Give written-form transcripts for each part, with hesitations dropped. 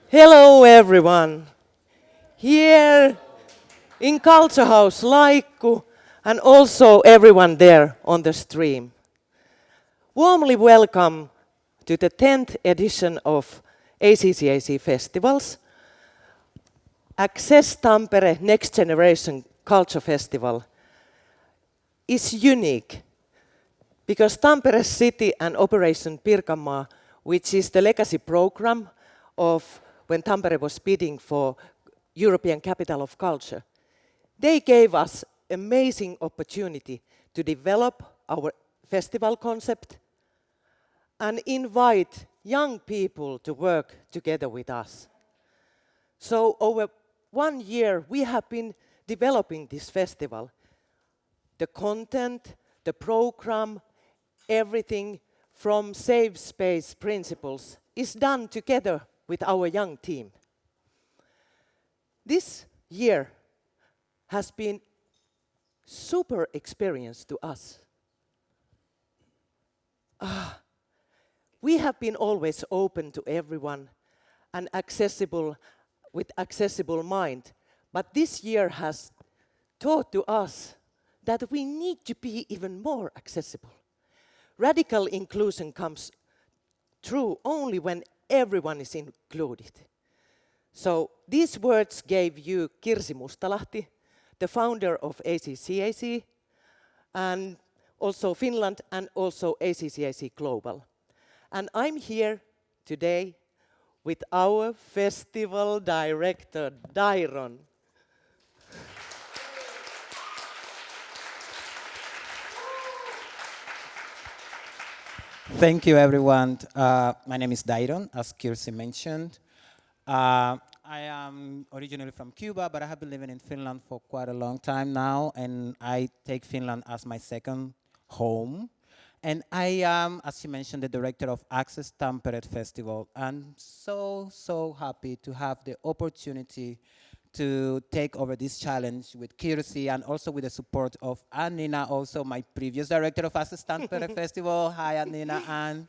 Hello everyone. Here in Culture House Laiku and also everyone there on the stream. Warmly welcome to the 10th edition of ACCAC Festivals. Access Tampere Next Generation Culture Festival is unique because Tampere City and Operation Pirkanmaa, which is the legacy program of when Tampere was bidding for European Capital of Culture, they gave us amazing opportunity to develop our festival concept and invite young people to work together with us. So over 1 year we have been developing this festival. The content, the program, everything from safe space principles is done together with our young team. This year has been super experience to us. We have been always open to everyone and accessible with accessible mind, but this year has taught to us that we need to be even more accessible. Radical inclusion comes true only when everyone is included. So these words gave you Kirsi Mustalahti, the founder of ACCAC, and also Finland, and also ACCAC Global. And I'm here today with our festival director, Dairon. Thank you, everyone. My name is Dairon, as Kirsi mentioned. I am originally from Cuba, but I have been living in Finland for quite a long time now, and I take Finland as my second home. And I am, as you mentioned, the director of Access Tampere Festival. I'm so happy to have the opportunity to take over this challenge with Kirsi and also with the support of Annina, also my previous director of Access Tampere Festival. Hi, Annina, and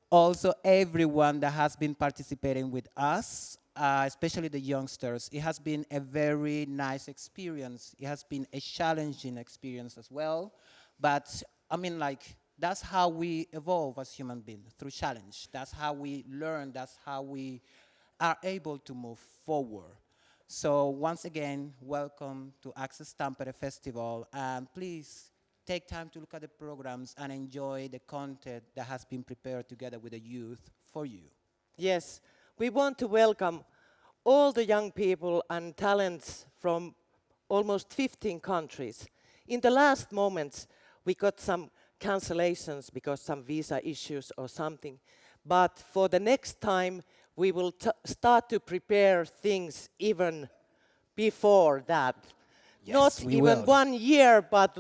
also everyone that has been participating with us, especially the youngsters. It has been a very nice experience. It has been a challenging experience as well. But I mean, that's how we evolve as human beings, through challenge. That's how we learn. That's how we are able to move forward. So once again, welcome to Access Tampere Festival, and please take time to look at the programs and enjoy the content that has been prepared together with the youth for you. Yes, we want to welcome all the young people and talents from almost 15 countries. In the last moments, we got some cancellations because some visa issues or something. But for the next time, we will start to prepare things even before that. Yes, Not we even will. 1 year, but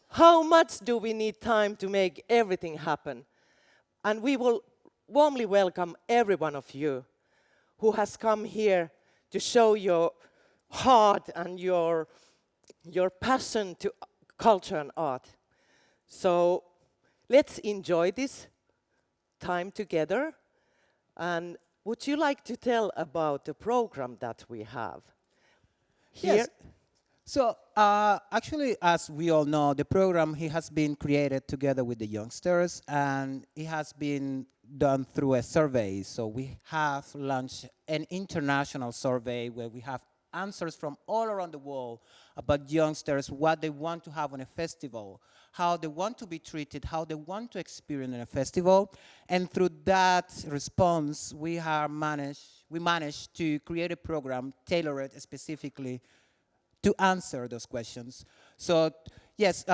how much do we need time to make everything happen? And we will warmly welcome every one of you who has come here to show your heart and your passion to culture and art. So let's enjoy this time together. And would you like to tell about the program that we have? Here? Yes. So actually, as we all know, the program has been created together with the youngsters, and it has been done through a survey. So we have launched an international survey where we have answers from all around the world about youngsters, what they want to have on a festival, how they want to be treated, how they want to experience in a festival. And through that response, we managed to create a program tailored specifically to answer those questions. So yes,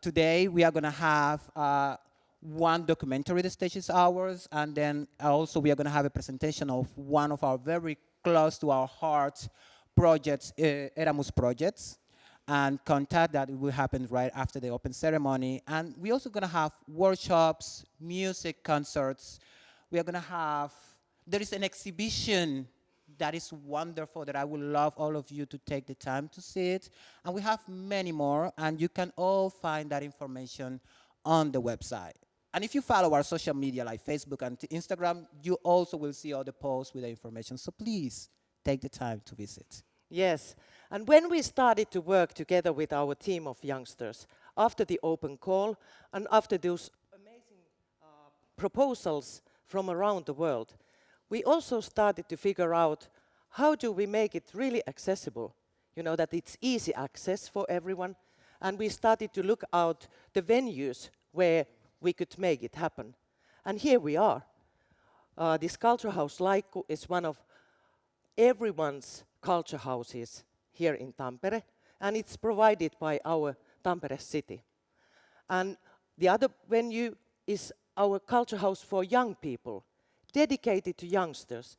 today we are going to have one documentary, The Stage is Ours, and then also we are going to have a presentation of one of our very close to our heart projects, Erasmus projects, and contact that will happen right after the open ceremony. And we're also going to have workshops, music concerts. We are going to have, there is an exhibition that is wonderful that I would love all of you to take the time to see it. And we have many more, and you can all find that information on the website. And if you follow our social media like Facebook and Instagram, you also will see all the posts with the information. So please take the time to visit. Yes, and when we started to work together with our team of youngsters, after the open call and after those amazing proposals from around the world, we also started to figure out how do we make it really accessible, you know, that it's easy access for everyone, and we started to look out the venues where we could make it happen. And here we are. This culture house Laiku is one of everyone's culture houses here in Tampere, and it's provided by our Tampere city. And the other venue is our culture house for young people, dedicated to youngsters.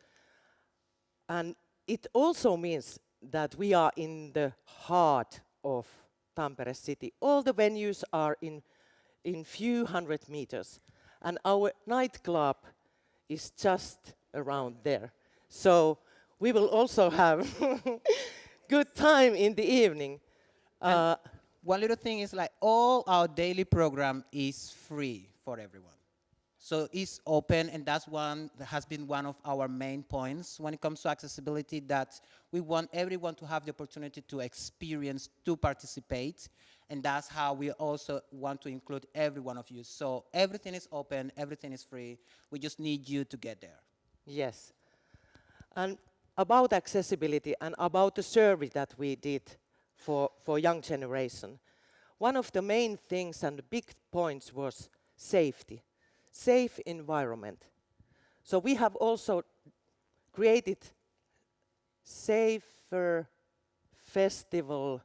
And it also means that we are in the heart of Tampere city. All the venues are in few hundred meters, and our nightclub is just around there. So we will also have good time in the evening. One little thing is like all our daily program is free for everyone. So it's open, and that has been one of our main points when it comes to accessibility, that we want everyone to have the opportunity to experience, to participate, and that's how we also want to include every one of you. So everything is open, everything is free. We just need you to get there. Yes. And about accessibility and about the survey that we did for young generation, one of the main things and the big points was safety. Safe environment. So we have also created safer festival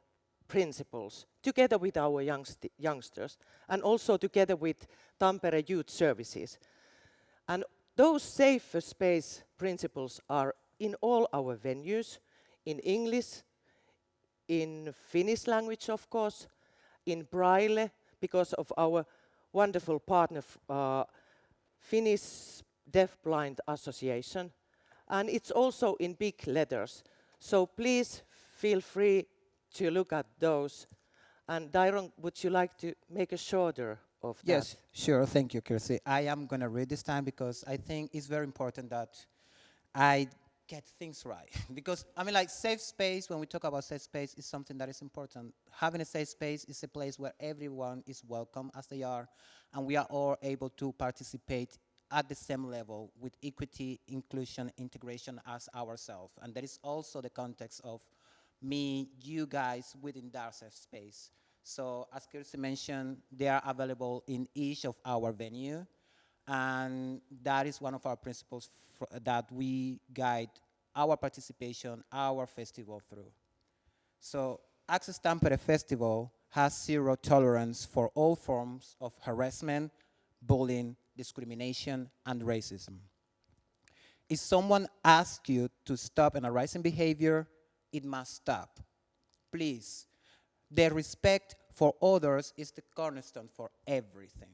principles together with our youngsters and also together with Tampere Youth Services. And those safer space principles are in all our venues, in English, in Finnish language of course, in Braille because of our wonderful partner Finnish Deafblind Association, and it's also in big letters. So please feel free to look at those. And Dairon, would you like to make a shorter of that? Yes, sure. Thank you, Kirsi. I am going to read this time because I think it's very important that I get things right. Because, I mean, like, safe space, when we talk about safe space, is something that is important. Having a safe space is a place where everyone is welcome as they are, and we are all able to participate at the same level with equity, inclusion, integration as ourselves. And that is also the context of me, you guys within that safe space. So as Kirsi mentioned, they are available in each of our venue. And that is one of our principles that we guide our participation, our festival through. So Access Tampere Festival has zero tolerance for all forms of harassment, bullying, discrimination, and racism. If someone asks you to stop an harassing behavior, it must stop. Please, the respect for others is the cornerstone for everything.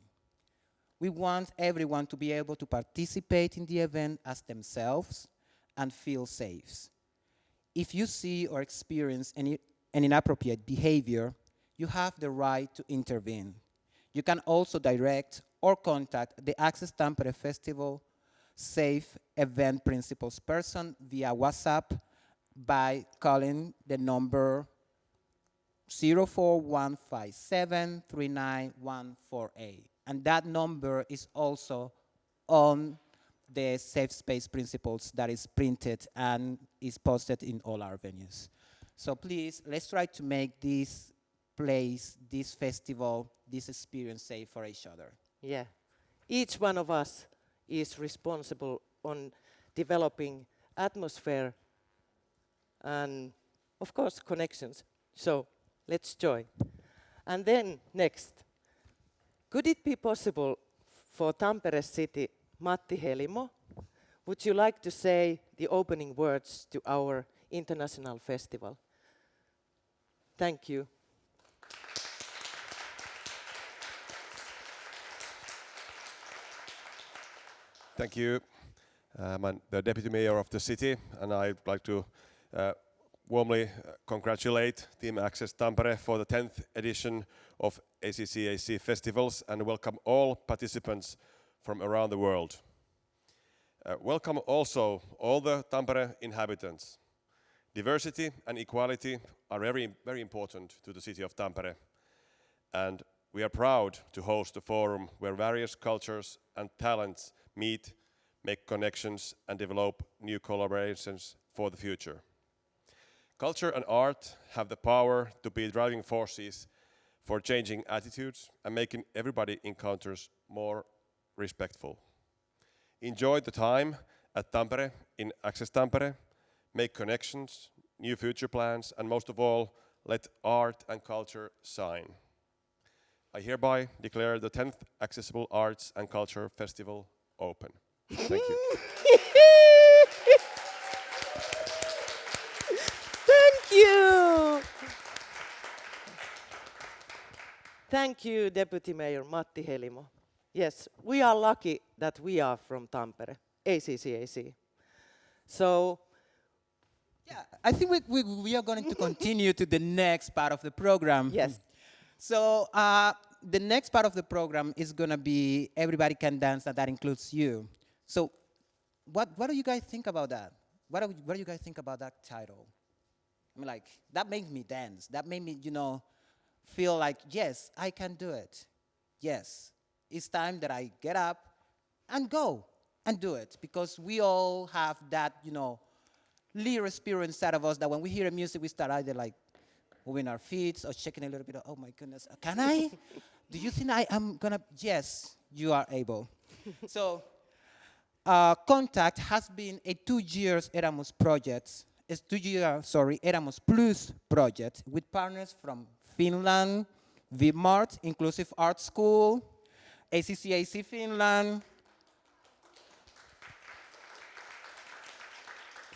We want everyone to be able to participate in the event as themselves and feel safe. If you see or experience an inappropriate behavior, you have the right to intervene. You can also direct or contact the Access Tampere Festival Safe Event Principals person via WhatsApp by calling the number 041573914A. And that number is also on the safe space principles that is printed and is posted in all our venues. So please, let's try to make this place, this festival, this experience safe for each other. Yeah. Each one of us is responsible on developing atmosphere and, of course, connections. So let's join. And then next, could it be possible for Tampere City, Matti Helimo, would you like to say the opening words to our international festival? Thank you. Thank you. I'm the Deputy Mayor of the city, and I'd like to warmly congratulate Team Access Tampere for the 10th edition of ACCAC festivals and welcome all participants from around the world. Welcome also all the Tampere inhabitants. Diversity and equality are very important to the city of Tampere, and we are proud to host a forum where various cultures and talents meet, make connections and develop new collaborations for the future. Culture and art have the power to be driving forces for changing attitudes and making everybody encounters more respectful. Enjoy the time at Tampere in Access Tampere, make connections, new future plans, and most of all, let art and culture shine. I hereby declare the 10th Accessible Arts and Culture Festival open. Thank you. Thank you! Thank you, Deputy Mayor Matti Helimo. Yes, we are lucky that we are from Tampere, ACCAC. So, yeah, I think we are going to continue to the next part of the program. yes. So the next part of the program is going to be Everybody Can Dance, and that includes you. So what do you guys think about that? What do you guys think about that title? I mean, like, that made me dance. That made me, feel like, yes, I can do it. Yes, it's time that I get up and go and do it, because we all have that, little spirit inside of us that when we hear music, we start either like moving our feet or shaking a little bit. Oh my goodness, can I? Do you think I am gonna? Yes, you are able. So, Contact has been a 2 years Erasmus project. It's 2 year, Erasmus Plus project with partners from Finland Vimmart Inclusive Art School, ACCAC Finland.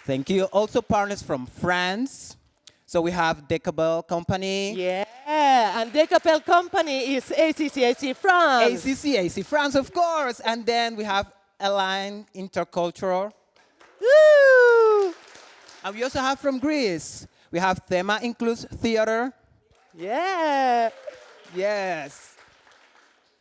Thank you. Also partners from France. So we have DK-Bel Company. Yeah, and DK-Bel Company is ACCAC France. ACCAC France, of course. And then we have Elan Intercultural. Woo! And we also have from Greece. We have Theama Inclusive Theater. Yeah. Yes.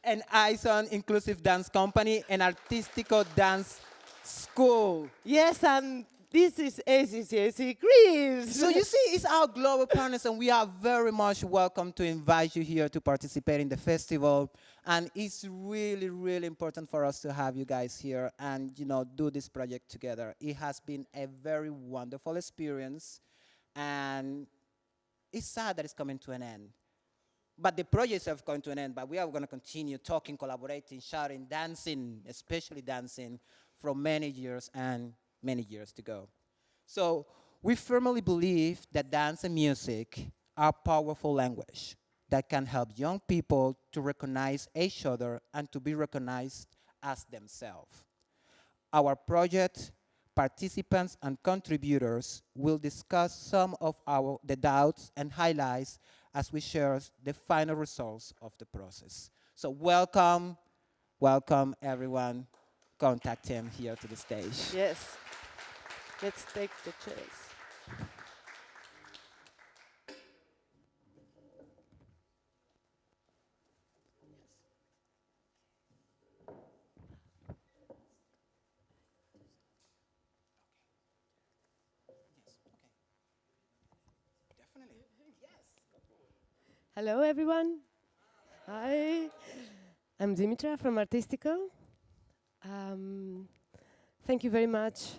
And Ison Inclusive Dance Company and Artistico Dance School. Yes, and this is ACCAC Greece. So you see, it's our global partners, and we are very much welcome to invite you here to participate in the festival. And it's really, really important for us to have you guys here and, do this project together. It has been a very wonderful experience, and it's sad that it's coming to an end. But the projects have come to an end, but we are going to continue talking, collaborating, shouting, dancing, especially dancing, for many years and many years to go. So we firmly believe that dance and music are powerful language that can help young people to recognize each other and to be recognized as themselves. Our project participants and contributors will discuss some of the doubts and highlights as we share the final results of the process. So welcome everyone. Contact him here to the stage. Yes. Let's take the chairs. Hello, everyone. Hi. I'm Dimitra from Artistico. Thank you very much,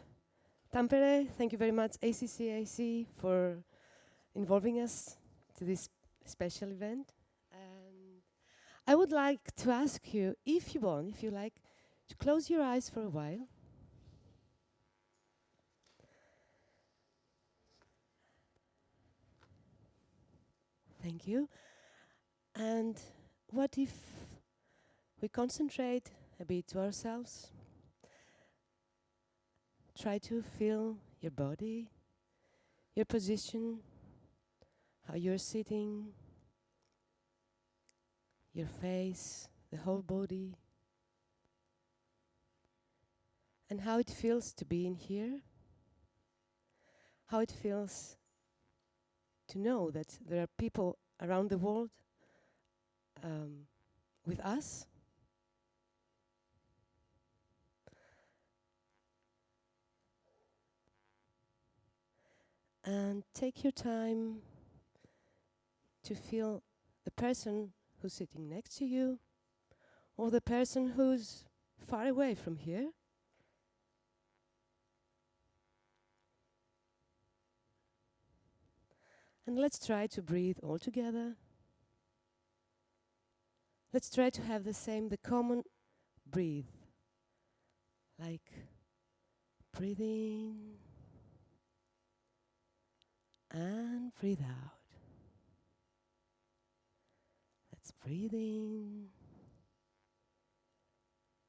Tampere. Thank you very much, ACCAC, for involving us to this special event. And I would like to ask you, if you like, to close your eyes for a while. Thank you. And what if we concentrate a bit to ourselves? Try to feel your body, your position, how you're sitting, your face, the whole body, and how it feels to be in here, how it feels to know that there are people around the world with us. And take your time to feel the person who's sitting next to you or the person who's far away from here. And let's try to breathe all together. Let's try to have the common breathe. Like breathe in and breathe out. Let's breathe in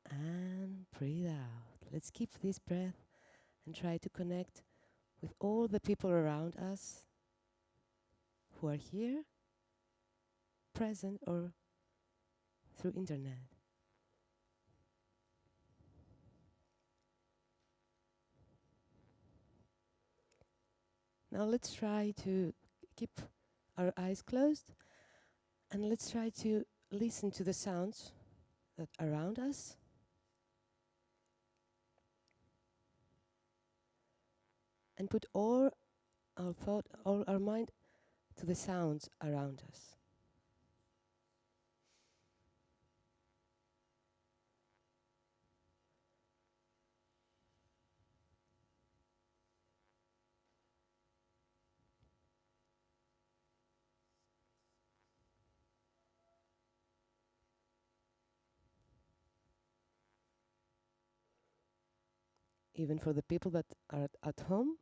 and breathe out. Let's keep this breath and try to connect with all the people around us who are here, present, or through internet. Now let's try to keep our eyes closed and let's try to listen to the sounds that are around us. And put all our thought, all our mind to the sounds around us. Even for the people that are at home,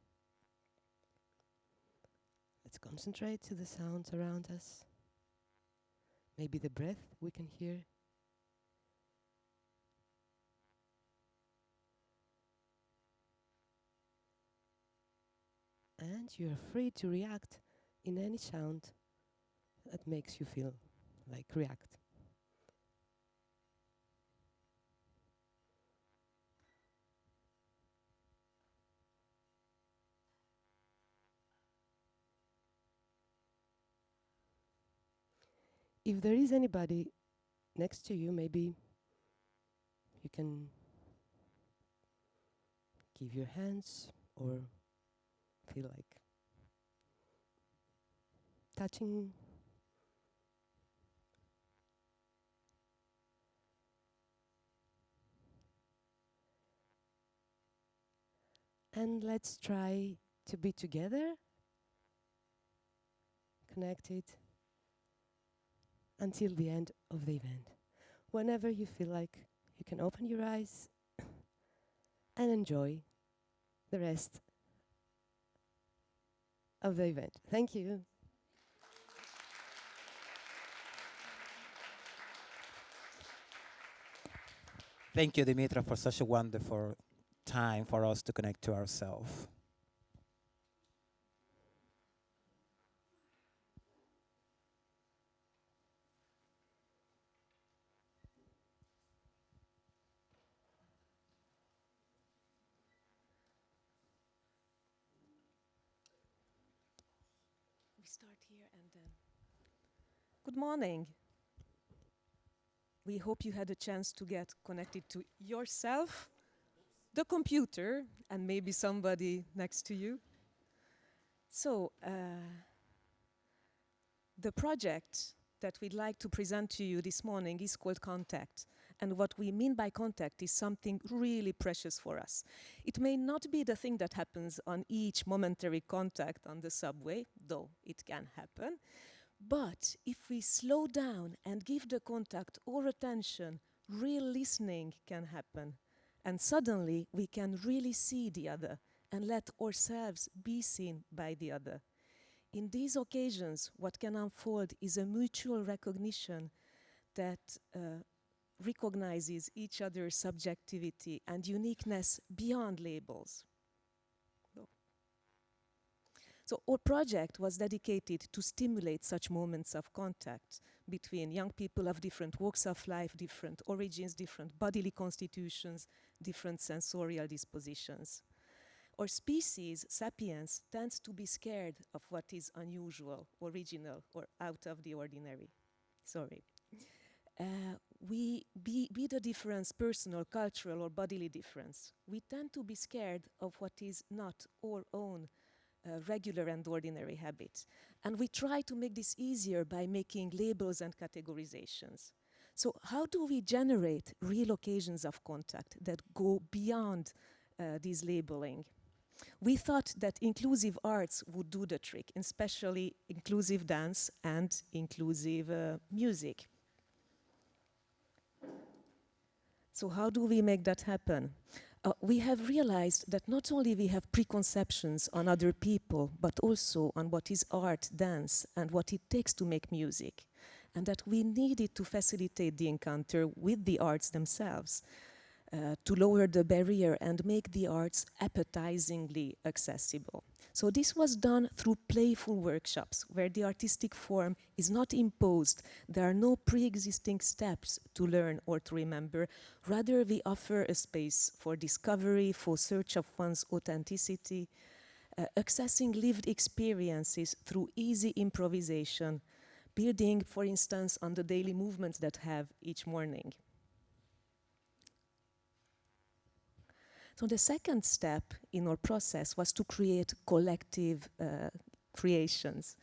let's concentrate to the sounds around us. Maybe the breath we can hear. And you are free to react in any sound that makes you feel like react. If there is anybody next to you, maybe you can give your hands or feel like touching. And let's try to be together, connected, until the end of the event. Whenever you feel like you can open your eyes and enjoy the rest of the event. Thank you. Thank you, Dimitra, for such a wonderful time for us to connect to ourselves. We start here and then. Good morning. We hope you had a chance to get connected to yourself, the computer, and maybe somebody next to you. So, the project that we'd like to present to you this morning is called Contact. And what we mean by contact is something really precious for us. It may not be the thing that happens on each momentary contact on the subway, though it can happen. But if we slow down and give the contact our attention, real listening can happen. And suddenly we can really see the other and let ourselves be seen by the other. In these occasions, what can unfold is a mutual recognition that recognizes each other's subjectivity and uniqueness beyond labels. So our project was dedicated to stimulate such moments of contact between young people of different walks of life, different origins, different bodily constitutions, different sensorial dispositions. Our species, sapiens, tends to be scared of what is unusual, original, or out of the ordinary. Sorry. We be the difference, personal, cultural, or bodily difference. We tend to be scared of what is not our own regular and ordinary habits. And we try to make this easier by making labels and categorizations. So how do we generate real occasions of contact that go beyond this labeling? We thought that inclusive arts would do the trick, especially inclusive dance and inclusive music. So how do we make that happen? We have realized that not only we have preconceptions on other people, but also on what is art, dance, and what it takes to make music, and that we needed to facilitate the encounter with the arts themselves, to lower the barrier and make the arts appetizingly accessible. So this was done through playful workshops where the artistic form is not imposed. There are no pre-existing steps to learn or to remember. Rather, we offer a space for discovery, for search of one's authenticity, accessing lived experiences through easy improvisation, building, for instance, on the daily movements that have each morning. So the second step in our process was to create collective creations.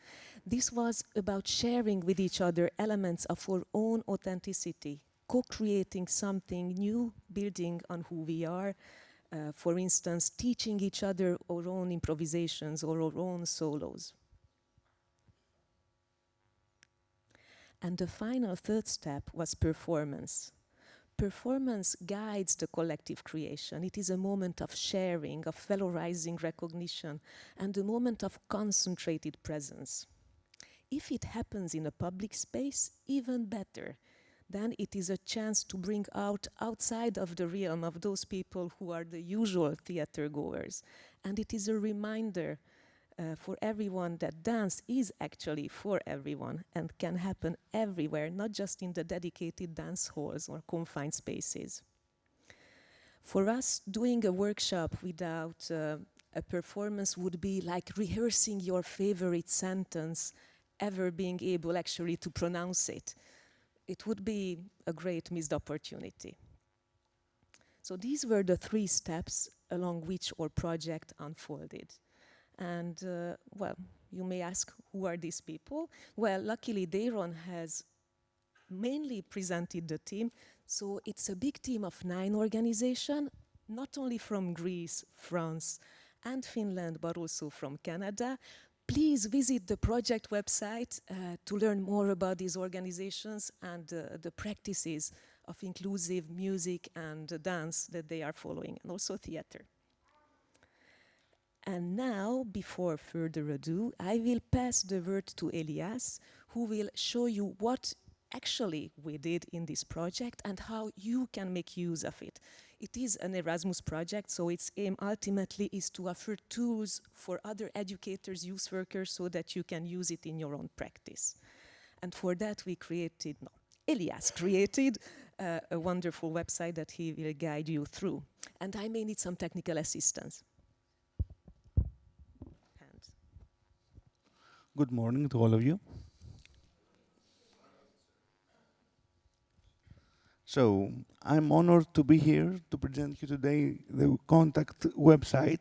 This was about sharing with each other elements of our own authenticity, co-creating something new, building on who we are. For instance, teaching each other our own improvisations or our own solos. And the final third step was performance. Performance guides the collective creation. It is a moment of sharing, of valorizing recognition, and a moment of concentrated presence. If it happens in a public space, even better. Then it is a chance to bring out outside of the realm of those people who are the usual theater goers. And it is a reminder for everyone that dance is actually for everyone and can happen everywhere, not just in the dedicated dance halls or confined spaces. For us, doing a workshop without a performance would be like rehearsing your favorite sentence, ever being able actually to pronounce it. It would be a great missed opportunity. So these were the 3 steps along which our project unfolded. And, well, you may ask, who are these people? Well, luckily, Deiron has mainly presented the team. So it's a big team of 9 organizations, not only from Greece, France, and Finland, but also from Canada. Please visit the project website to learn more about these organizations and the practices of inclusive music and dance that they are following, and also theater. And now, before further ado, I will pass the word to Elias, who will show you what actually we did in this project and how you can make use of it. It is an Erasmus project, so its aim ultimately is to offer tools for other educators, youth workers, so that you can use it in your own practice. And for that we created, no, Elias created a wonderful website that he will guide you through. And I may need some technical assistance. Good morning to all of you. So, I'm honored to be here to present you today the contact website.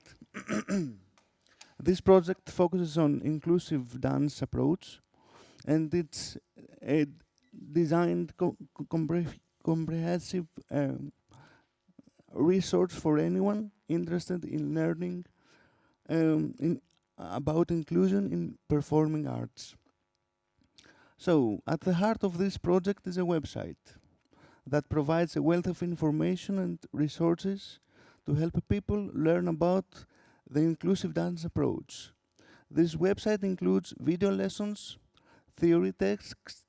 This project focuses on inclusive dance approach, and it's a designed comprehensive resource for anyone interested in learning about inclusion in performing arts. So, at the heart of this project is a website that provides a wealth of information and resources to help people learn about the inclusive dance approach. This website includes video lessons, theory text,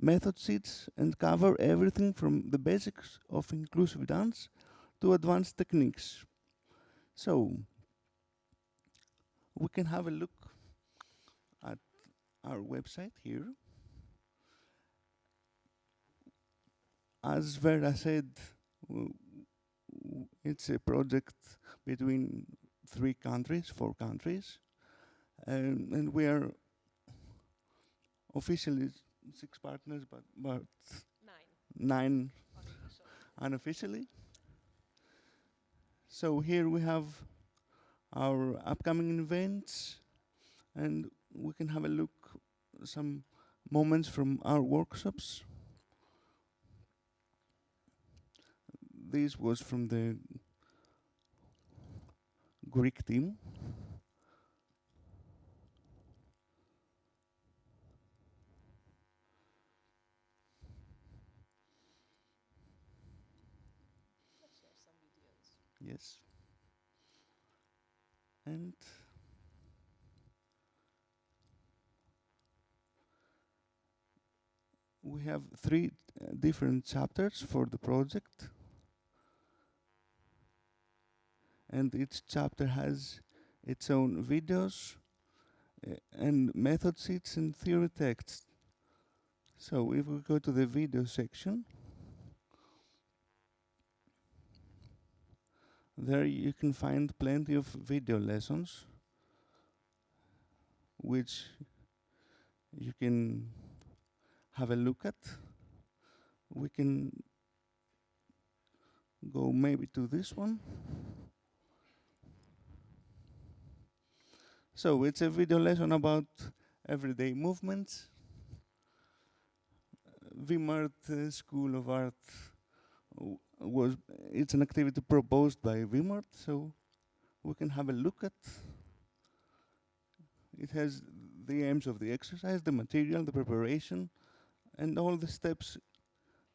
method sheets, and cover everything from the basics of inclusive dance to advanced techniques. So, we can have a look at our website here. As Vera said, it's a project between 4 countries, and we are officially 6 partners, but 9 unofficially. So here we have our upcoming events, and we can have a look some moments from our workshops. This was from the Greek team. Let's share some videos. Yes. And we have 3 different chapters for the project. And each chapter has its own videos and method sheets and theory texts. So if we go to the video section, there you can find plenty of video lessons which you can have a look at. We can go maybe to this one. So it's a video lesson about everyday movements. Vimmart School of Art it's an activity proposed by Vimmart, so we can have a look at. It has the aims of the exercise, the material, the preparation, and all the steps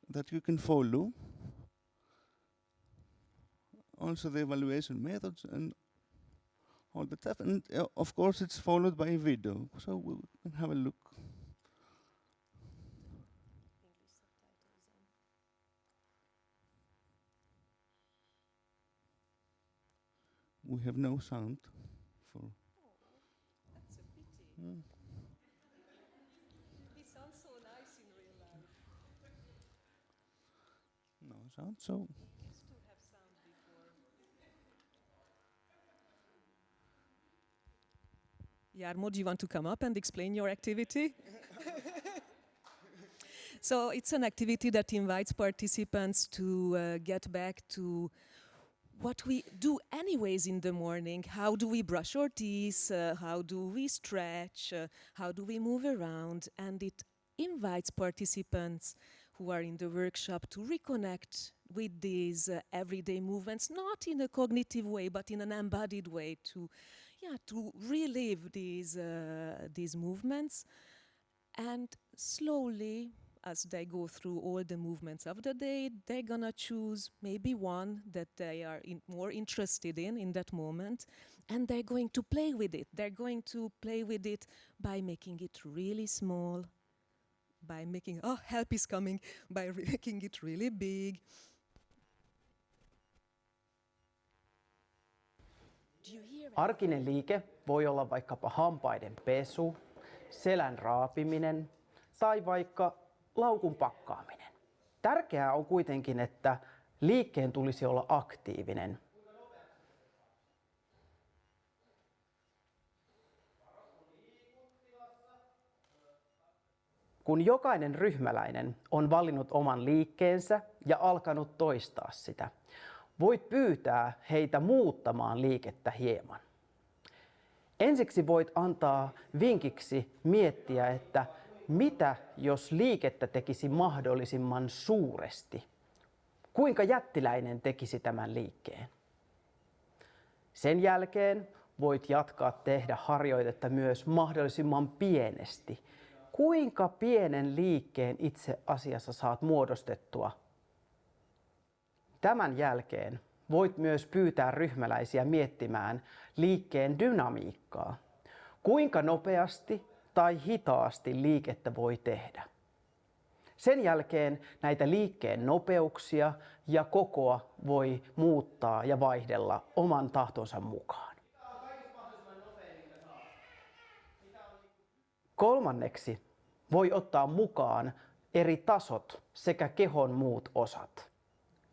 that you can follow. Also the evaluation methods and all the stuff. And of course it's followed by a video, so we can have a look. We have no sound for. That's a pity. He sounds so nice in real life. No sound, so. He used to have sound before. Jarmo, do you want to come up and explain your activity? So it's an activity that invites participants to get back to what we do anyways in the morning. How do we brush our teeth? How do we stretch? How do we move around? And it invites participants who are in the workshop to reconnect with these everyday movements, not in a cognitive way, but in an embodied way, to relive these movements. And slowly, as they go through all the movements of the day, they're gonna choose maybe one that they are more interested in that moment, and they're going to play with it. They're going to play with it by making it really small, by making, oh, help is coming, by making it really big. Arkinen liike voi olla vaikkapa hampaiden pesu, selän raapiminen tai vaikka laukun pakkaaminen. Tärkeää on kuitenkin, että liikkeen tulisi olla aktiivinen. Kun jokainen ryhmäläinen on valinnut oman liikkeensä ja alkanut toistaa sitä, voit pyytää heitä muuttamaan liikettä hieman. Ensiksi voit antaa vinkiksi miettiä, että mitä jos liikettä tekisi mahdollisimman suuresti? Kuinka jättiläinen tekisi tämän liikkeen? Sen jälkeen voit jatkaa tehdä harjoitetta myös mahdollisimman pienesti. Kuinka pienen liikkeen itse asiassa saat muodostettua? Tämän jälkeen voit myös pyytää ryhmäläisiä miettimään liikkeen dynamiikkaa. Kuinka nopeasti tai hitaasti liikettä voi tehdä. Sen jälkeen näitä liikkeen nopeuksia ja kokoa voi muuttaa ja vaihdella oman tahtonsa mukaan. Kolmanneksi voi ottaa mukaan eri tasot sekä kehon muut osat.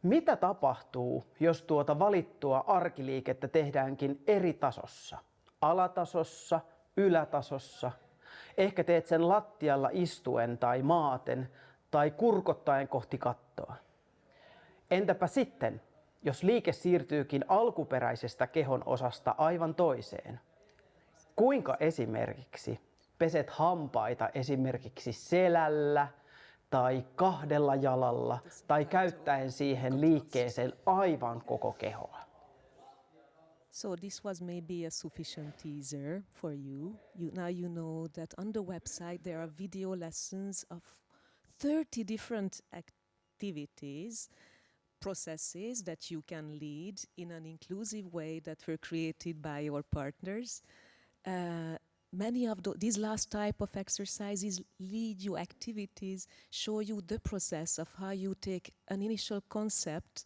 Mitä tapahtuu, jos tuota valittua arkiliikettä tehdäänkin eri tasossa? Alatasossa, ylätasossa. Ehkä teet sen lattialla istuen tai maaten tai kurkottaen kohti kattoa. Entäpä sitten, jos liike siirtyykin alkuperäisestä kehon osasta aivan toiseen? Kuinka esimerkiksi peset hampaita esimerkiksi selällä tai kahdella jalalla tai käyttäen siihen liikkeeseen aivan koko kehoa? So this was maybe a sufficient teaser for you. Now you know that on the website there are video lessons of 30 different activities, processes that you can lead in an inclusive way that were created by your partners. Many of these last type of exercises lead you activities, show you the process of how you take an initial concept,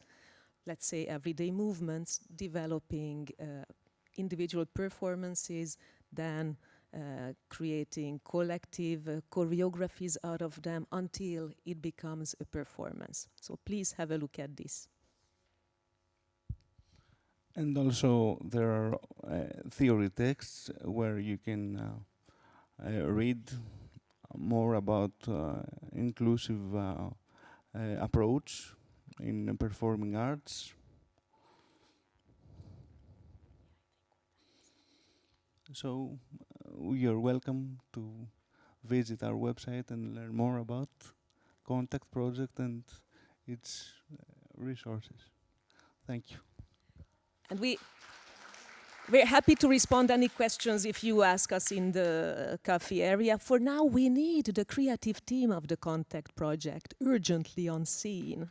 let's say everyday movements, developing individual performances, then creating collective choreographies out of them until it becomes a performance. So please have a look at this. And also there are theory texts where you can read more about inclusive approach in performing arts. So you're welcome to visit our website and learn more about Contact Project and its resources. Thank you. And we're happy to respond any questions if you ask us in the cafe area. For now, we need the creative team of the Contact Project urgently on scene.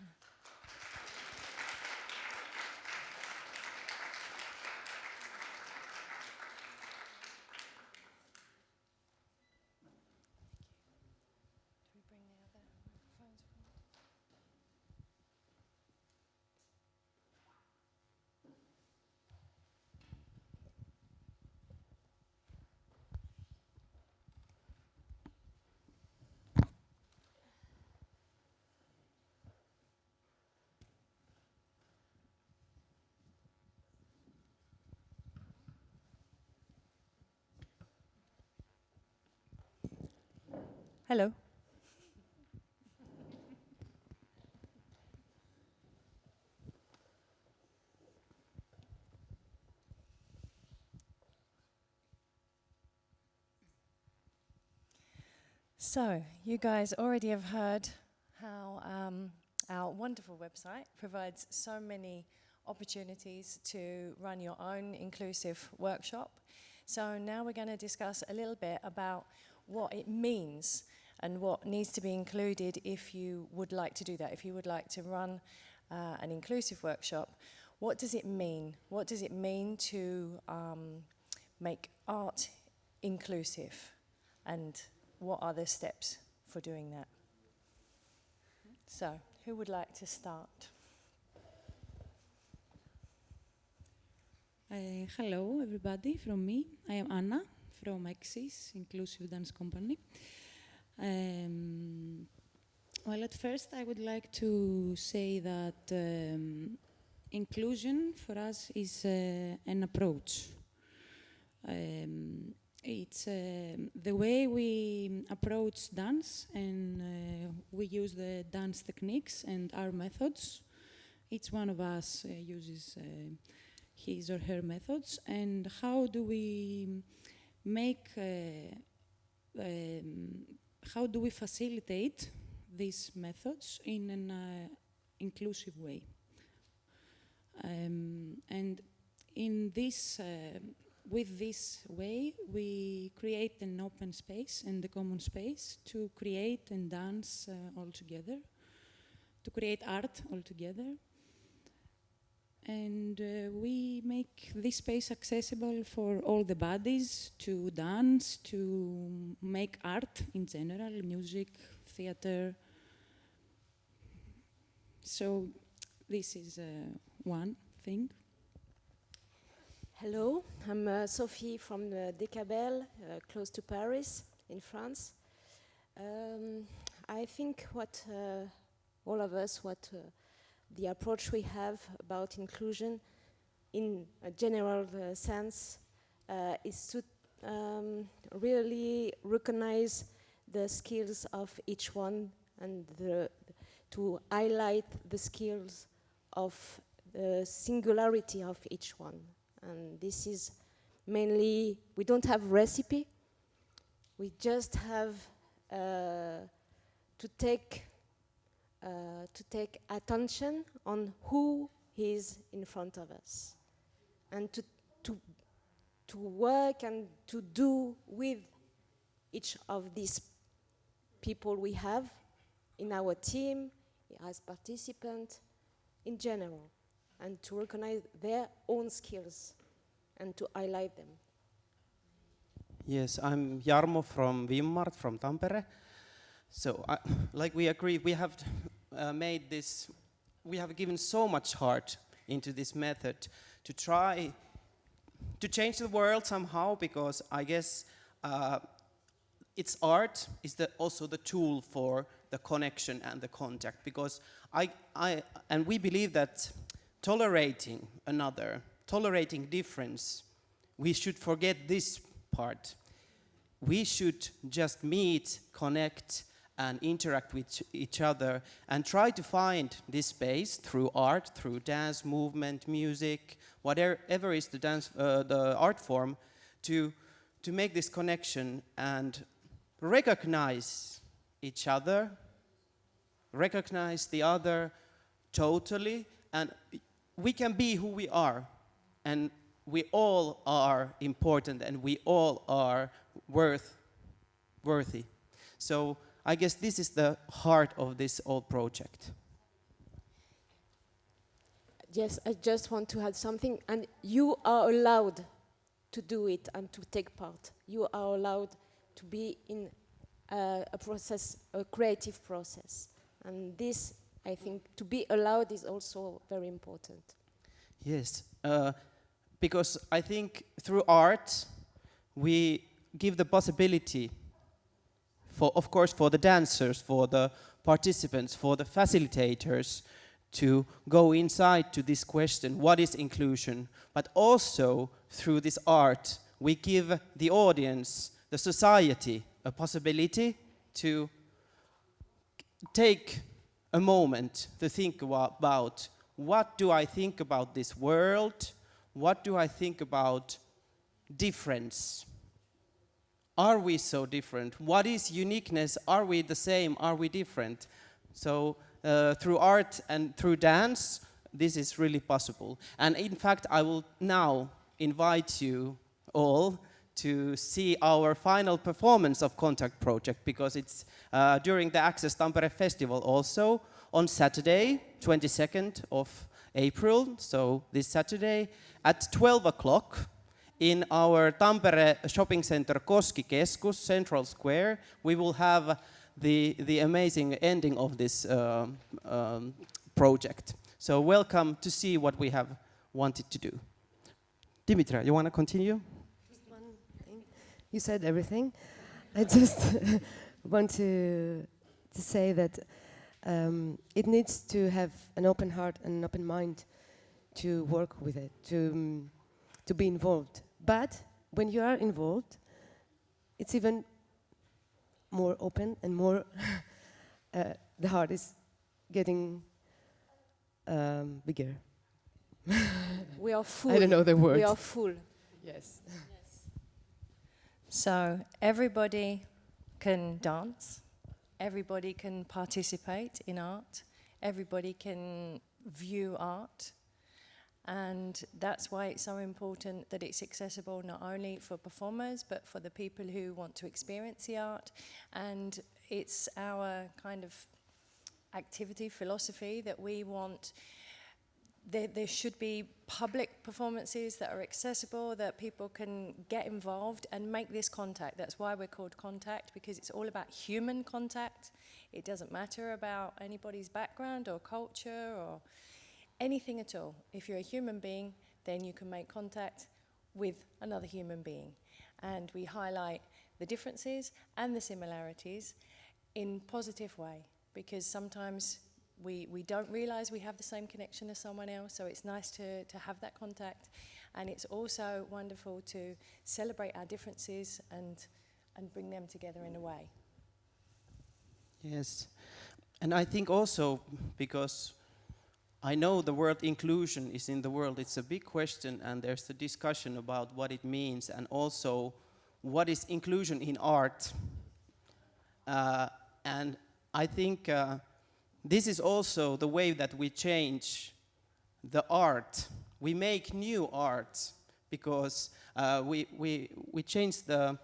Hello. So, you guys already have heard how our wonderful website provides so many opportunities to run your own inclusive workshop. So now we're going to discuss a little bit about what it means and what needs to be included if you would like to do that, if you would like to run an inclusive workshop. What does it mean? What does it mean to make art inclusive? And what are the steps for doing that? So, who would like to start? Hello, everybody, from me. I am Anna from ACCAC Inclusive Dance Company. Well, at first, I would like to say that inclusion for us is an approach. It's the way we approach dance, and we use the dance techniques and our methods. Each one of us uses his or her methods, and how do we make, how do we facilitate these methods in an inclusive way? And in this, with this way, we create an open space and a common space to create and dance all together, to create art all together. And we make this space accessible for all the bodies to dance, to make art in general, music, theater. So this is one thing. Hello, I'm Sophie from the DK-Bel, close to Paris, in France. I think what all of us, the approach we have about inclusion in a general sense is to really recognize the skills of each one and to highlight the skills of the singularity of each one. And this is mainly, we don't have recipe, we just have to take attention on who is in front of us, and to work and to do with each of these people we have in our team as participants in general, and to recognize their own skills and to highlight them. Yes, I'm Jarmo from Vimmart, from Tampere. So, like we agree, we have made this, we have given so much heart into this method to try to change the world somehow, because I guess its art is also the tool for the connection and the contact, because and we believe that tolerating another, tolerating difference, we should forget this part. We should just meet, connect, and interact with each other, and try to find this space through art, through dance, movement, music, whatever is the art form, to make this connection and recognize each other, recognize the other totally, and we can be who we are, and we all are important, and we all are worthy. So I guess this is the heart of this whole project. Yes, I just want to add something, and you are allowed to do it and to take part. You are allowed to be in a process, a creative process. And this, I think, to be allowed is also very important. Yes, because I think through art, we give the possibility for, of course, for the dancers, for the participants, for the facilitators, to go inside to this question, what is inclusion? But also, through this art, we give the audience, the society, a possibility to take a moment to think about what do I think about this world? What do I think about difference? Are we so different? What is uniqueness? Are we the same? Are we different? So through art and through dance, this is really possible. And in fact, I will now invite you all to see our final performance of Contact Project, because it's during the Access Tampere Festival also on Saturday, 22nd of April, so this Saturday at 12 o'clock in our Tampere shopping center Koski Keskus, Central Square. We will have the amazing ending of this project. So welcome to see what we have wanted to do. Dimitra, you want to continue? Just one thing. You said everything. I just want to say that it needs to have an open heart and an open mind to work with it, to be involved. But when you are involved, it's even more open and more, the heart is getting bigger. We are full. I don't know the word. We are full. Yes. So everybody can dance, everybody can participate in art, everybody can view art, and that's why it's so important that it's accessible not only for performers but for the people who want to experience the art. And it's our kind of activity philosophy that we want. There should be public performances that are accessible, that people can get involved and make this contact. That's why we're called Contact, because it's all about human contact. It doesn't matter about anybody's background or culture or anything at all. If you're a human being, then you can make contact with another human being. And we highlight the differences and the similarities in a positive way, because sometimes we don't realize we have the same connection as someone else, so it's nice to have that contact. And it's also wonderful to celebrate our differences and bring them together in a way. Yes, and I think also because I know the word inclusion is in the world, it's a big question, and there's a discussion about what it means and also what is inclusion in art. And I think this is also the way that we change the art. We make new art because we change the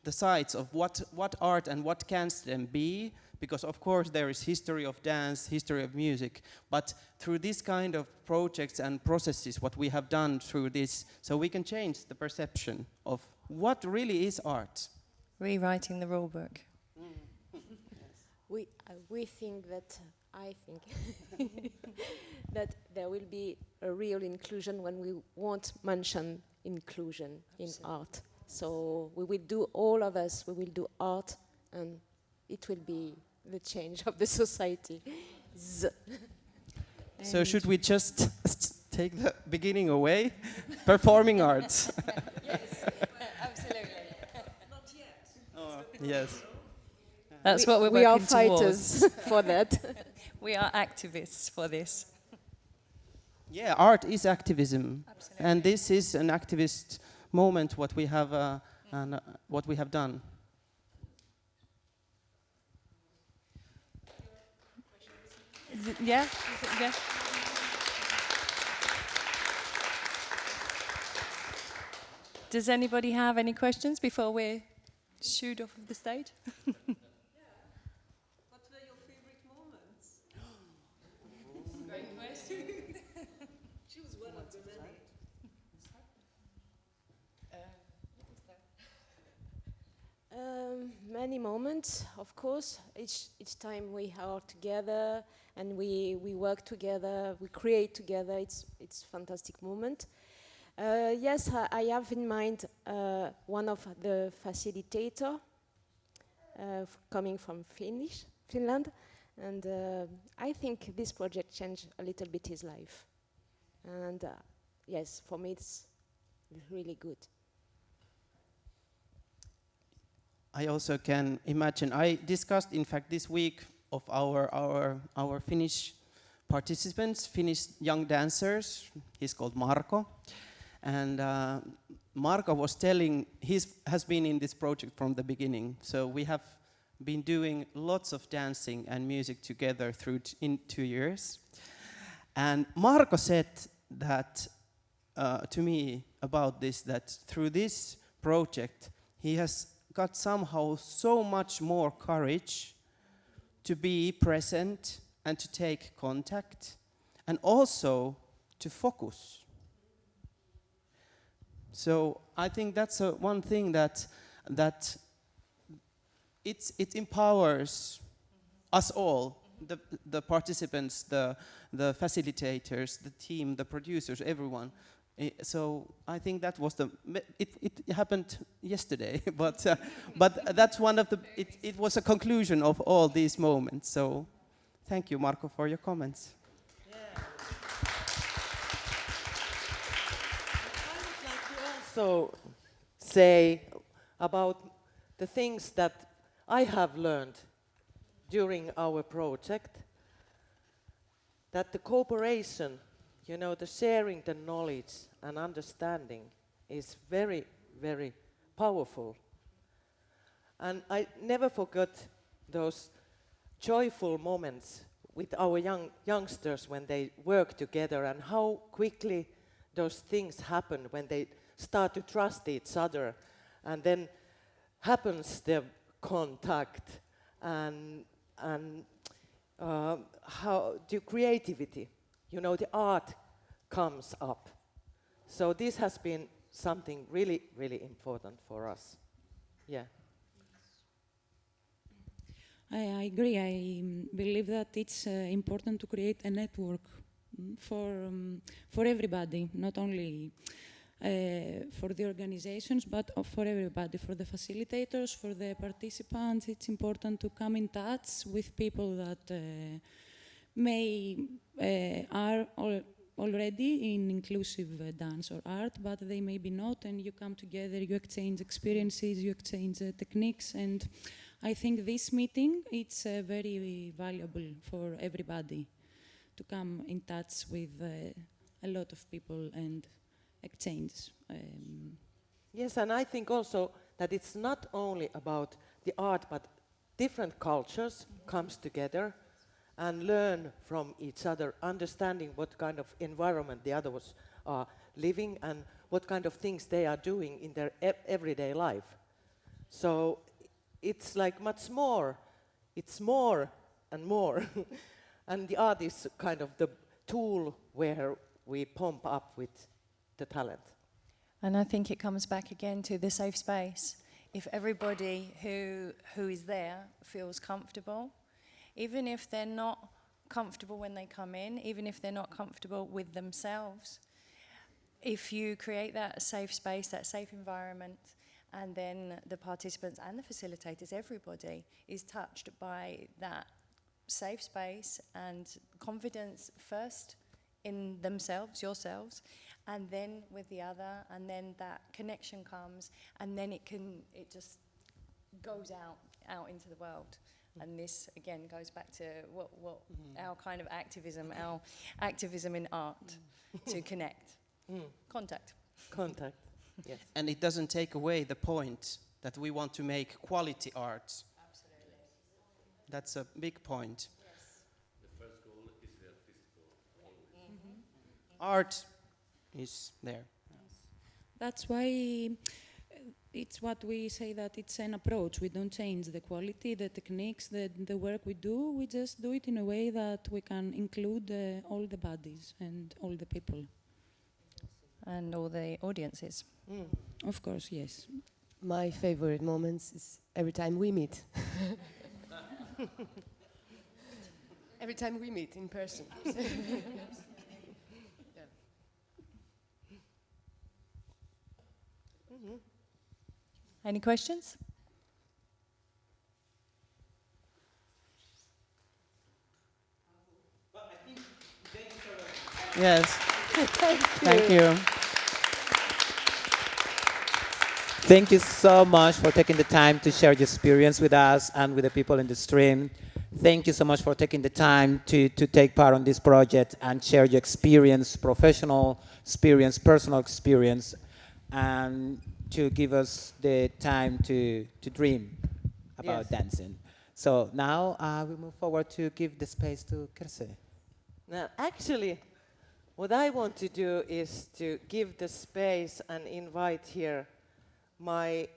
sides of what art and what can then be, because of course there is history of dance, history of music, but through this kind of projects and processes, what we have done through this, so we can change the perception of what really is art. Rewriting the rule book. We think that, I think, that there will be a real inclusion when we won't mention inclusion in art. So we will do, all of us, we will do art, and it will be the change of the society. So should we just take the beginning away? Performing arts. Yes, absolutely. Not yet. Oh, yes. That's what we're we are working fighters towards. for that. We are activists for this. Yeah, art is activism, Absolutely. and this is an activist moment. What we have and what we have done. Yeah. Yeah. Does anybody have any questions before we shoot off of the stage? What were your favorite moments? Great question. Choose one of the many. Many moments, of course. Each time we are together and we work together, we create together. It's fantastic moment. Yes, I have in mind one of the facilitator coming from Finland, and I think this project changed a little bit his life. And yes, for me it's really good. I also can imagine. I discussed, in fact, this week of our Finnish participants, Finnish young dancers. He's called Marko, and Marko was telling he has been in this project from the beginning. So we have been doing lots of dancing and music together in 2 years. And Marko said that to me about this, that through this project he has got somehow so much more courage to be present and to take contact and also to focus. So I think that's one thing that it empowers us all, the participants, the facilitators, the team, the producers, everyone. So I think that was it happened yesterday, but that's one of the, it was a conclusion of all these moments. So thank you, Marko, for your comments. Yeah. I would like to also say about the things that I have learned during our project, that the cooperation, you know, the sharing the knowledge and understanding is very, very powerful. And I never forgot those joyful moments with our youngsters when they work together, and how quickly those things happen when they start to trust each other, and then happens the contact and how the creativity, you know, the art comes up. So this has been something really, really important for us. Yeah. I agree. I believe that it's important to create a network for everybody, not only for the organizations, but for everybody, for the facilitators, for the participants. It's important to come in touch with people that may are already in inclusive dance or art, but they maybe not, and you come together, you exchange experiences, you exchange techniques, and I think this meeting, it's very valuable for everybody to come in touch with a lot of people and exchange. Yes, and I think also that it's not only about the art, but different cultures comes together and learn from each other, understanding what kind of environment the others are living and what kind of things they are doing in their everyday life. So it's like much more, it's more and more. And the art is kind of the tool where we pump up with the talent. And I think it comes back again to the safe space. If everybody who is there feels comfortable, even if they're not comfortable when they come in, even if they're not comfortable with themselves, if you create that safe space, that safe environment, and then the participants and the facilitators, everybody is touched by that safe space and confidence first in themselves, yourselves, and then with the other, and then that connection comes, and then it just goes out into the world. And this again goes back to what our kind of activism, our activism in art, to connect, contact. Contact, yes. And it doesn't take away the point that we want to make quality art. Absolutely. That's a big point. Yes. The first goal is the artistico, always. Art is there. That's why it's what we say, that it's an approach. We don't change the quality, the techniques, the work we do. We just do it in a way that we can include all the bodies and all the people. And all the audiences. Of course, yes. My favorite moments is every time we meet. Every time we meet in person. Any questions? Yes. Thank you. Thank you so much for taking the time to share your experience with us and with the people in the stream. Thank you so much for taking the time to take part on this project and share your experience, professional experience, personal experience, and to give us the time to dream about dancing. So now we move forward to give the space to Kirsi. Now, actually, what I want to do is to give the space and invite here my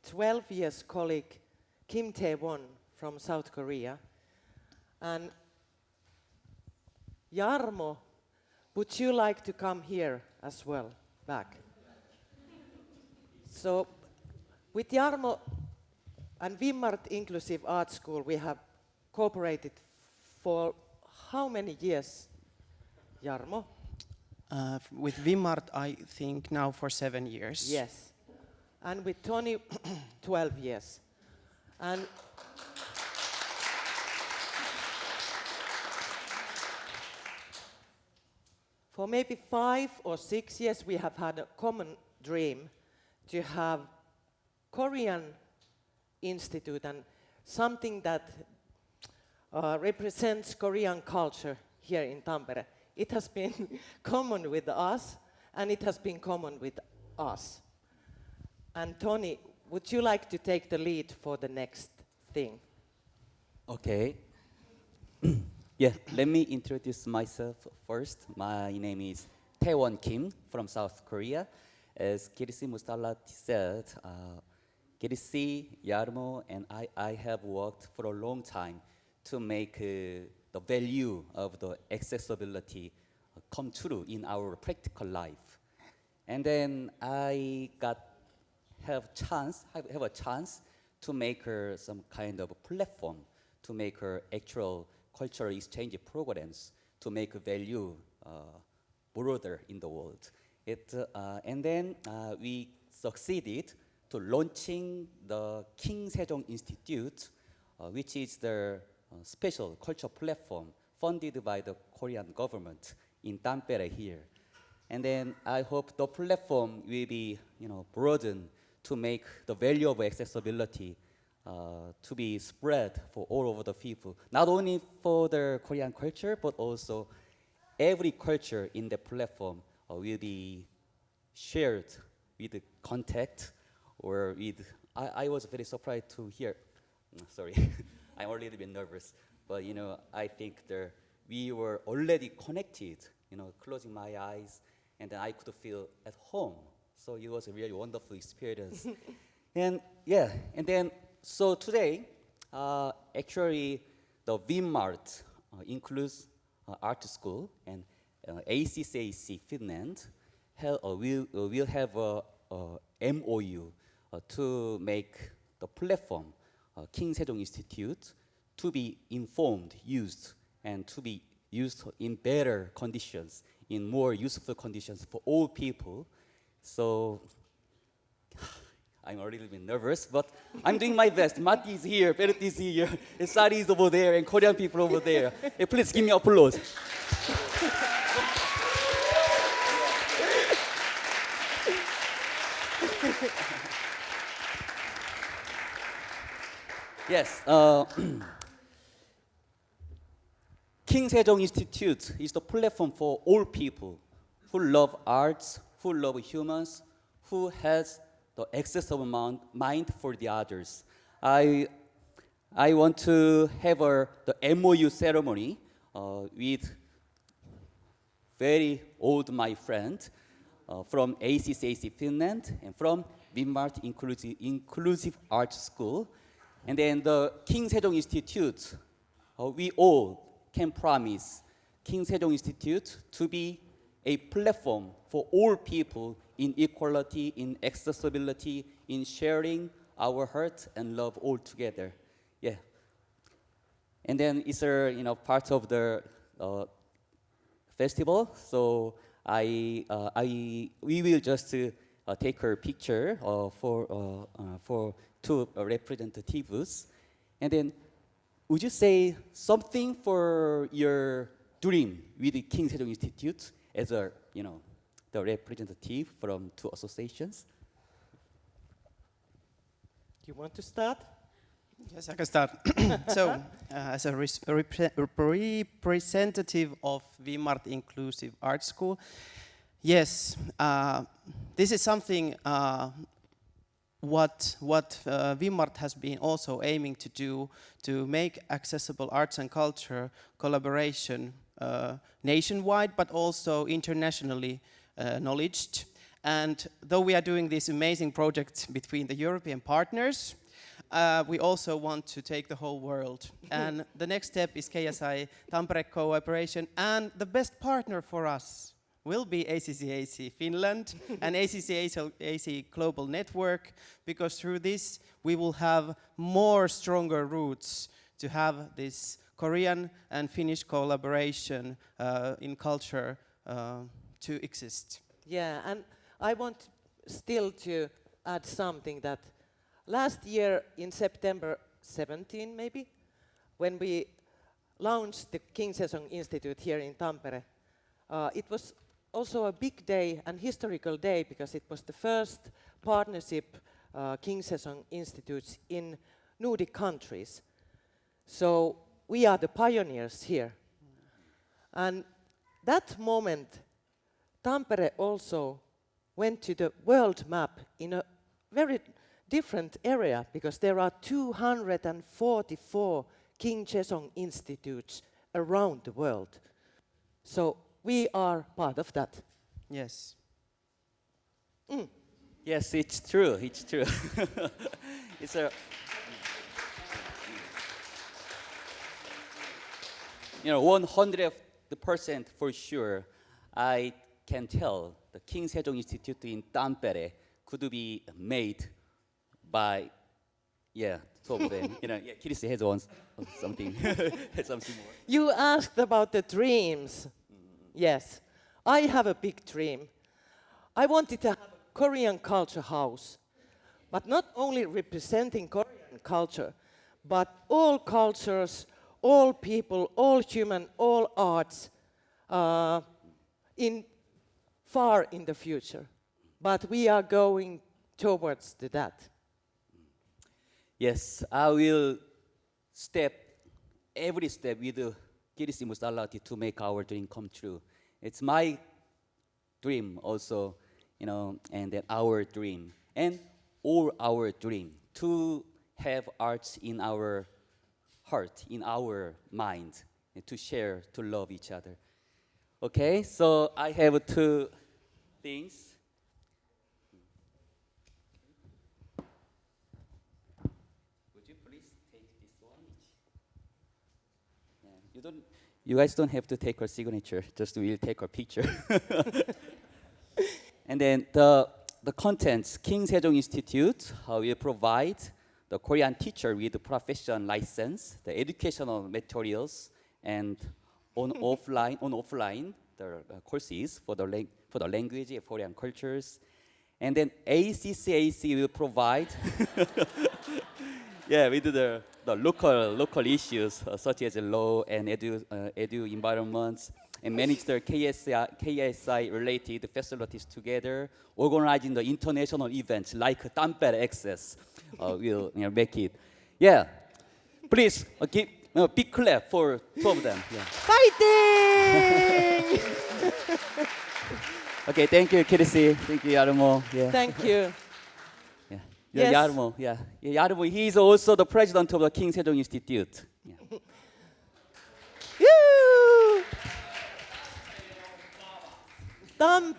12 years colleague, Kim Tae-won from South Korea. And Jarmo, would you like to come here as well, back? So, with Jarmo and Vimmart Inclusive Art School, we have cooperated for how many years, Jarmo? With Vimmart, I think now for 7 years. Yes. And with Tony, 12 years. And for maybe 5 or 6 years, we have had a common dream to have Korean institute and something that represents Korean culture here in Tampere. It has been common with us, and it has been common with us. And Tony, would you like to take the lead for the next thing? Okay. Yeah, let me introduce myself first. My name is Tae-won Kim from South Korea. As Kirsi Mustala said, Kirsi, Jarmo, and I have worked for a long time to make the value of the accessibility come true in our practical life. And then I have a chance to make some kind of platform, to make actual cultural exchange programs, to make value broader in the world. And then we succeeded to launching the King Sejong Institute, which is the special culture platform funded by the Korean government in Tampere here. And then I hope the platform will be, broadened to make the value of accessibility to be spread for all over the people, not only for the Korean culture, but also every culture in the platform will be shared with the contact or with. I was very surprised to hear. Sorry, I'm a little bit nervous, but I think we were already connected. Closing my eyes, and then I could feel at home. So it was a really wonderful experience. And then so today, actually, the Vimmart Inclusive Art School and ACCAC Finland will have a MOU to make the platform King Sejong Institute to be informed, used, and to be used in better conditions, in more useful conditions for all people. So I'm a little bit nervous, but I'm doing my best. Matti is here, Berit is here, and Sari is over there, and Korean people over there. Please give me applause. Yes. King Sejong Institute is the platform for all people who love arts, who love humans, who has the accessible mind for the others. I want to have the MOU ceremony with very old my friend from ACCAC Finland and from Vimmart Inclusive Art School. And then the King Sejong Institute, we all can promise King Sejong Institute to be a platform for all people in equality, in accessibility, in sharing our heart and love all together. Yeah. And then it's part of the festival. So we will just take her picture for two representatives, and then would you say something for your dream with the King Sejong Institute as the representative from two associations? Do you want to start? Yes, I can start. So, as a representative of Vimmart Inclusive Art School, yes, this is something what Vimmart has been also aiming to do, to make accessible arts and culture collaboration nationwide, but also internationally acknowledged. And though we are doing this amazing project between the European partners, we also want to take the whole world. And the next step is KSI Tampere cooperation, and the best partner for us will be ACCAC Finland and ACCAC Global Network, because through this we will have more stronger roots to have this Korean and Finnish collaboration in culture to exist. Yeah, and I want still to add something that last year in September 17 maybe, when we launched the King Sejong Institute here in Tampere, it was also a big day and historical day, because it was the first partnership King Sejong Institutes in Nordic countries. So we are the pioneers here. And that moment, Tampere also went to the world map in a very different area, because there are 244 King Sejong Institutes around the world. So we are part of that. Yes. Yes, it's true. It's true. It's a 100% for sure. I can tell the King Sejong Institute in Tampere could be made by two of them. Kirsi has something something more. You asked about the dreams. Yes, I have a big dream. I wanted to have a Korean culture house, but not only representing Korean culture, but all cultures, all people, all human, all arts far in the future, but we are going towards that. Yes, I will every step with Greece Mustalati to make our dream come true. It's my dream also, and then our dream, and all our dream to have arts in our heart, in our mind, and to share, to love each other. Okay, so I have two things. Would you please take this one? Yeah, you guys don't have to take her signature, just we'll take her picture. And then the contents, King Sejong Institute will provide the Korean teacher with professional license, the educational materials, and on offline the courses for the language of Korean cultures. And then ACCAC will provide with the local issues such as law and edu environments, and manage their KSI related facilities together, organizing the international events like Tampere Access. We'll make it. Yeah, please give a big clap for two of them. Yeah. Fighting! Okay, thank you, Kirisi. Thank you, Jarmo. Yeah. Thank you. Yeah, Yes. Jarmo. Yeah, Jarmo. He is also the president of the King Sejong Institute. Yeah. Tampere.